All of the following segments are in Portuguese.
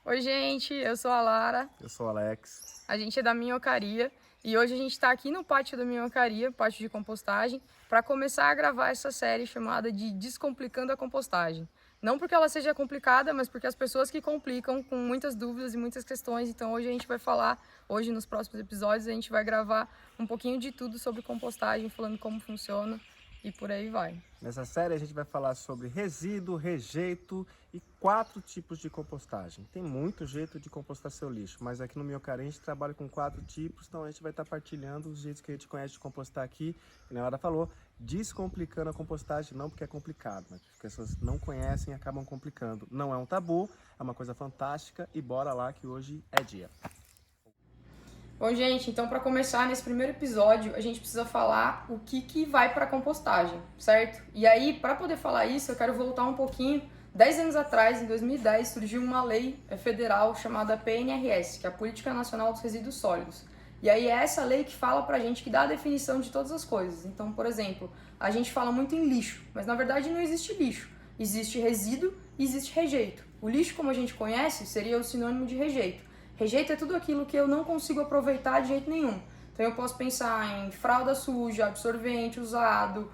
Oi, gente, eu sou a Lara, Eu sou o Alex. a gente é da Minhocaria e hoje a gente está aqui no pátio da Minhocaria, pátio de compostagem, para começar a gravar essa série chamada de Descomplicando a Compostagem. Não porque ela seja complicada, mas porque as pessoas que complicam com muitas dúvidas e muitas questões. Então hoje a gente vai falar, hoje nos próximos episódios, a gente vai gravar um pouquinho de tudo sobre compostagem, falando como funciona e por aí vai. Nessa série a gente vai falar sobre resíduo, rejeito e 4 tipos de compostagem. Tem muito jeito de compostar seu lixo, mas aqui no Minhocaria a gente trabalha com 4 tipos, então a gente vai estar partilhando os jeitos que a gente conhece de compostar aqui. E a Lara falou, descomplicando a compostagem, não porque é complicado, mas porque as pessoas não conhecem e acabam complicando. Não é um tabu, é uma coisa fantástica e bora lá que hoje é dia. Bom, gente, então para começar nesse primeiro episódio, a gente precisa falar o que vai para a compostagem, certo? E aí, para poder falar isso, eu quero voltar um pouquinho. 10 anos atrás, em 2010, surgiu uma lei federal chamada PNRS, que é a Política Nacional dos Resíduos Sólidos. E aí é essa lei que fala pra gente, que dá a definição de todas as coisas. Então, por exemplo, a gente fala muito em lixo, mas na verdade não existe lixo. Existe resíduo e existe rejeito. O lixo, como a gente conhece, seria o sinônimo de rejeito. Rejeito é tudo aquilo que eu não consigo aproveitar de jeito nenhum. Então eu posso pensar em fralda suja, absorvente usado,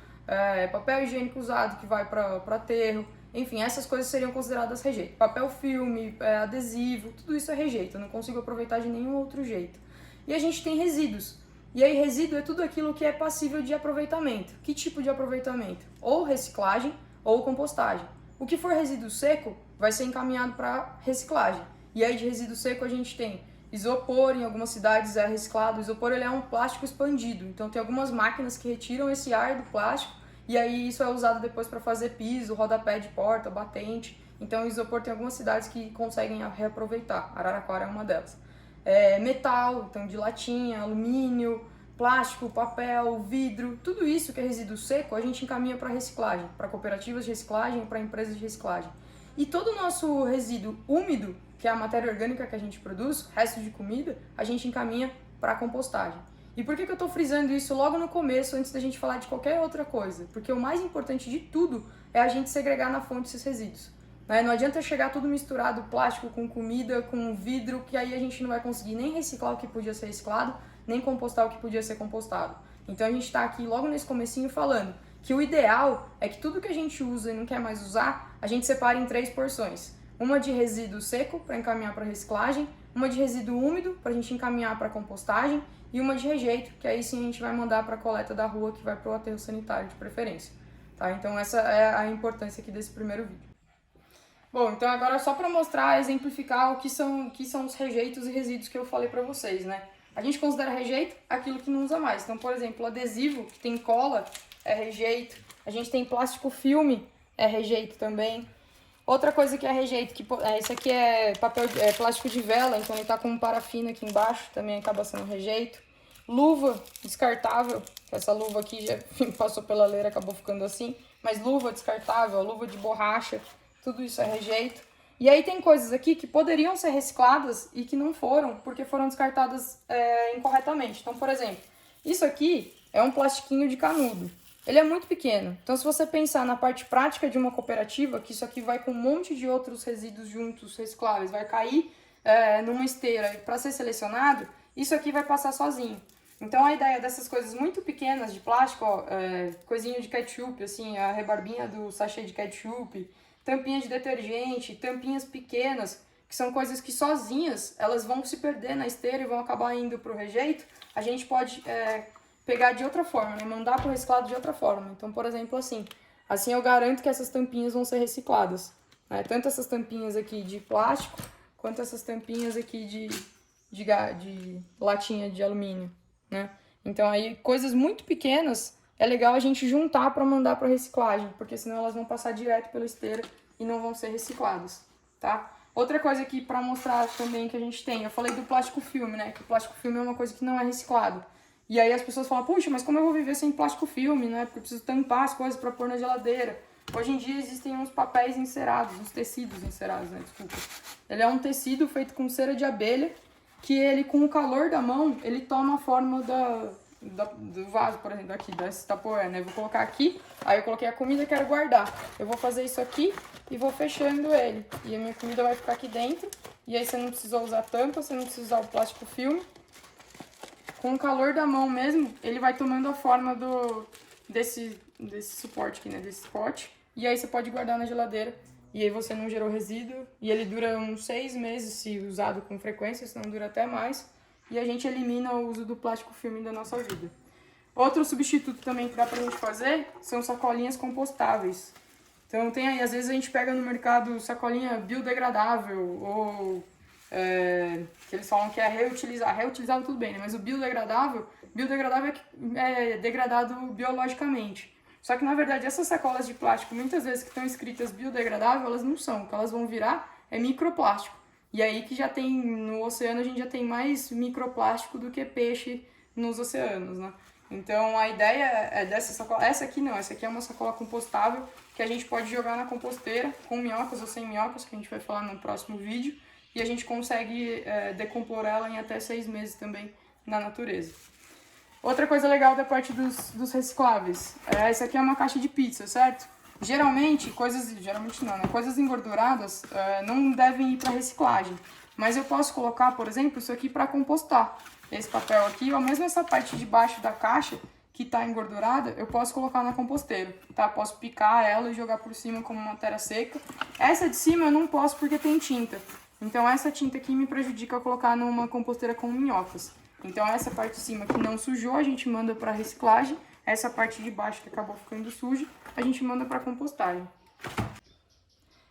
papel higiênico usado que vai para aterro. Enfim, essas coisas seriam consideradas rejeito. Papel filme, adesivo, tudo isso é rejeito. Eu não consigo aproveitar de nenhum outro jeito. E a gente tem resíduos. E aí resíduo é tudo aquilo que é passível de aproveitamento. Que tipo de aproveitamento? Ou reciclagem ou compostagem. O que for resíduo seco vai ser encaminhado para reciclagem. E aí de resíduo seco a gente tem isopor, em algumas cidades é reciclado. O isopor ele é um plástico expandido, então tem algumas máquinas que retiram esse ar do plástico e aí isso é usado depois para fazer piso, rodapé de porta, batente. Então o isopor tem algumas cidades que conseguem reaproveitar, Araraquara é uma delas. Metal, então de latinha, alumínio, plástico, papel, vidro, tudo isso que é resíduo seco a gente encaminha para reciclagem, para cooperativas de reciclagem, para empresas de reciclagem. E todo o nosso resíduo úmido, que é a matéria orgânica que a gente produz, resto de comida, a gente encaminha para a compostagem. E por que eu estou frisando isso logo no começo, antes da gente falar de qualquer outra coisa? Porque o mais importante de tudo é a gente segregar na fonte esses resíduos. Não adianta chegar tudo misturado, plástico com comida, com vidro, que aí a gente não vai conseguir nem reciclar o que podia ser reciclado, nem compostar o que podia ser compostado. Então a gente está aqui logo nesse comecinho falando que o ideal é que tudo que a gente usa e não quer mais usar, a gente separe em 3 porções. Uma de resíduo seco, para encaminhar para reciclagem, uma de resíduo úmido, para a gente encaminhar para compostagem, e uma de rejeito, que aí sim a gente vai mandar para a coleta da rua, que vai para o aterro sanitário de preferência. Tá? Então essa é a importância aqui desse primeiro vídeo. Bom, então agora só para mostrar, exemplificar o que são os rejeitos e resíduos que eu falei para vocês, né? A gente considera rejeito aquilo que não usa mais. Então, por exemplo, adesivo que tem cola é rejeito. A gente tem plástico filme, é rejeito também. Outra coisa que é rejeito, esse aqui é plástico de vela, então ele tá com parafina aqui embaixo, também acaba sendo rejeito. Luva descartável, essa luva aqui já passou pela leira, acabou ficando assim. Mas luva descartável, luva de borracha, tudo isso é rejeito. E aí tem coisas aqui que poderiam ser recicladas e que não foram, porque foram descartadas incorretamente. Então, por exemplo, isso aqui é um plastiquinho de canudo. Ele é muito pequeno. Então, se você pensar na parte prática de uma cooperativa, que isso aqui vai com um monte de outros resíduos juntos, recicláveis, vai cair numa esteira para ser selecionado, isso aqui vai passar sozinho. Então, a ideia dessas coisas muito pequenas de plástico, coisinha de ketchup, assim, a rebarbinha do sachê de ketchup, tampinha de detergente, tampinhas pequenas, que são coisas que sozinhas elas vão se perder na esteira e vão acabar indo para o rejeito, a gente pode pegar de outra forma, né? Mandar para o reciclado de outra forma. Então, por exemplo, assim eu garanto que essas tampinhas vão ser recicladas. Né? Tanto essas tampinhas aqui de plástico, quanto essas tampinhas aqui de latinha de alumínio. Né? Então, aí, coisas muito pequenas é legal a gente juntar para mandar para reciclagem, porque senão elas vão passar direto pela esteira e não vão ser recicladas, tá? Outra coisa aqui para mostrar também que a gente tem, eu falei do plástico filme, né? Que o plástico filme é uma coisa que não é reciclado. E aí as pessoas falam, puxa, mas como eu vou viver sem plástico filme, né? Porque eu preciso tampar as coisas para pôr na geladeira. Hoje em dia existem uns papéis encerados, uns tecidos encerados, né? Desculpa. Ele é um tecido feito com cera de abelha, que ele, com o calor da mão, ele toma a forma do vaso, por exemplo, aqui, desse tapoé, né? Eu vou colocar aqui, aí eu coloquei a comida e quero guardar. Eu vou fazer isso aqui e vou fechando ele. E a minha comida vai ficar aqui dentro E aí você não precisa usar tampa, você não precisa usar o plástico filme. Com o calor da mão mesmo, ele vai tomando a forma desse suporte aqui, né? Desse pote. E aí você pode guardar na geladeira. E aí você não gerou resíduo. E ele dura uns 6 meses se usado com frequência, senão dura até mais. E a gente elimina o uso do plástico filme da nossa vida. Outro substituto também que dá pra gente fazer são sacolinhas compostáveis. Então tem aí, às vezes a gente pega no mercado sacolinha biodegradável ou que eles falam que é reutilizável tudo bem, né? Mas o biodegradável é degradado biologicamente. Só que na verdade essas sacolas de plástico, muitas vezes que estão escritas biodegradável, elas não são. O que elas vão virar é microplástico. E aí que já tem, no oceano a gente já tem mais microplástico do que peixe nos oceanos, né? Então a ideia é dessa sacola, essa aqui é uma sacola compostável que a gente pode jogar na composteira com minhocas ou sem minhocas, que a gente vai falar no próximo vídeo, e a gente consegue decompor ela em até 6 meses também na natureza. Outra coisa legal da parte dos recicláveis, essa aqui é uma caixa de pizza, certo? Geralmente não, né? Coisas engorduradas não devem ir para reciclagem, mas eu posso colocar, por exemplo, isso aqui para compostar. Esse papel aqui, ou mesmo essa parte de baixo da caixa que está engordurada, eu posso colocar na composteira, tá? Posso picar ela e jogar por cima como matéria seca. Essa de cima eu não posso porque tem tinta. Então essa tinta aqui me prejudica a colocar numa composteira com minhocas. Então essa parte de cima que não sujou, a gente manda para reciclagem. Essa parte de baixo que acabou ficando suja, a gente manda para compostagem.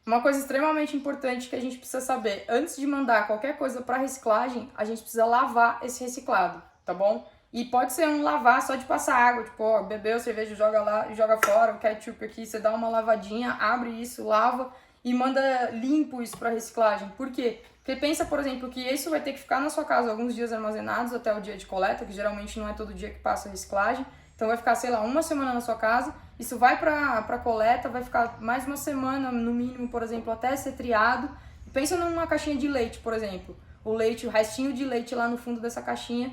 Uma coisa extremamente importante que a gente precisa saber, antes de mandar qualquer coisa para reciclagem, a gente precisa lavar esse reciclado, tá bom? E pode ser um lavar só de passar água, tipo, ó, bebeu cerveja, joga lá e joga fora, o ketchup aqui, você dá uma lavadinha, abre isso, lava e manda limpo isso para reciclagem. Por quê? Porque pensa, por exemplo, que isso vai ter que ficar na sua casa alguns dias armazenados até o dia de coleta, que geralmente não é todo dia que passa a reciclagem. Então vai ficar, sei lá, uma semana na sua casa, isso vai pra coleta, vai ficar mais uma semana, no mínimo, por exemplo, até ser triado. Pensa numa caixinha de leite, por exemplo. O restinho de leite lá no fundo dessa caixinha,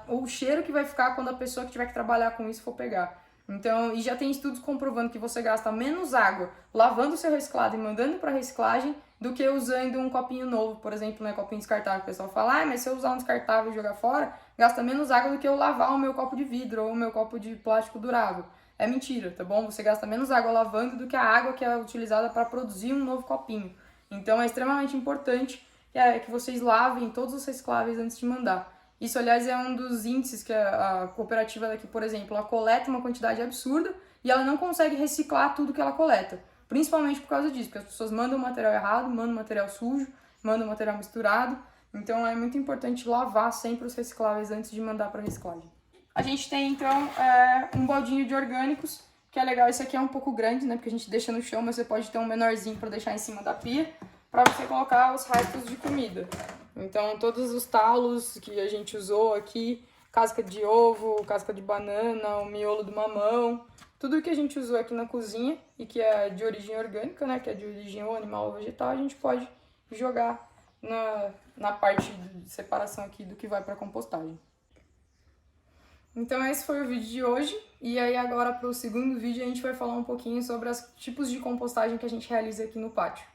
o cheiro que vai ficar quando a pessoa que tiver que trabalhar com isso for pegar. Então, e já tem estudos comprovando que você gasta menos água lavando o seu reciclado e mandando para reciclagem do que usando um copinho novo, por exemplo, né, copinho descartável. O pessoal fala, mas se eu usar um descartável e jogar fora, gasta menos água do que eu lavar o meu copo de vidro ou o meu copo de plástico durável. É mentira, tá bom? Você gasta menos água lavando do que a água que é utilizada para produzir um novo copinho. Então é extremamente importante que vocês lavem todos os recicláveis antes de mandar. Isso, aliás, é um dos índices que a cooperativa daqui, por exemplo, ela coleta uma quantidade absurda e ela não consegue reciclar tudo que ela coleta. Principalmente por causa disso, porque as pessoas mandam material errado, mandam material sujo, mandam material misturado. Então é muito importante lavar sempre os recicláveis antes de mandar para reciclagem. A gente tem, então, um baldinho de orgânicos, que é legal. Esse aqui é um pouco grande, né? Porque a gente deixa no chão, mas você pode ter um menorzinho para deixar em cima da pia, para você colocar os restos de comida. Então, todos os talos que a gente usou aqui, casca de ovo, casca de banana, o miolo do mamão, tudo que a gente usou aqui na cozinha e que é de origem orgânica, né? Que é de origem ou animal ou vegetal, a gente pode jogar na parte de separação aqui do que vai para compostagem. Então esse foi o vídeo de hoje, e aí agora para o segundo vídeo a gente vai falar um pouquinho sobre os tipos de compostagem que a gente realiza aqui no pátio.